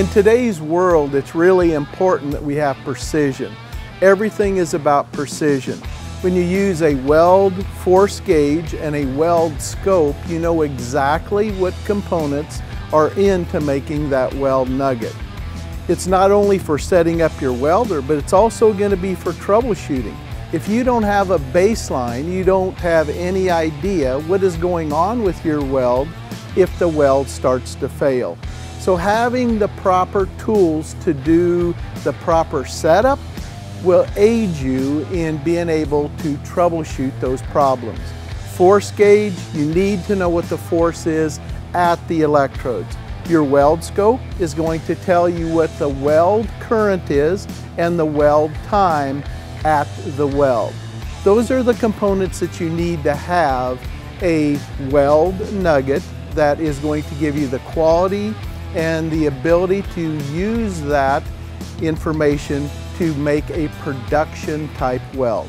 In today's world, it's really important that we have precision. Everything is about precision. When you use a weld force gauge and a weld scope, you know exactly what components are into making that weld nugget. It's not only for setting up your welder, but it's also going to be for troubleshooting. If you don't have a baseline, you don't have any idea what is going on with your weld if the weld starts to fail. So having the proper tools to do the proper setup will aid you in being able to troubleshoot those problems. Force gauge, you need to know what the force is at the electrodes. Your weld scope is going to tell you what the weld current is and the weld time at the weld. Those are the components that you need to have a weld nugget that is going to give you the quality and the ability to use that information to make a production type weld.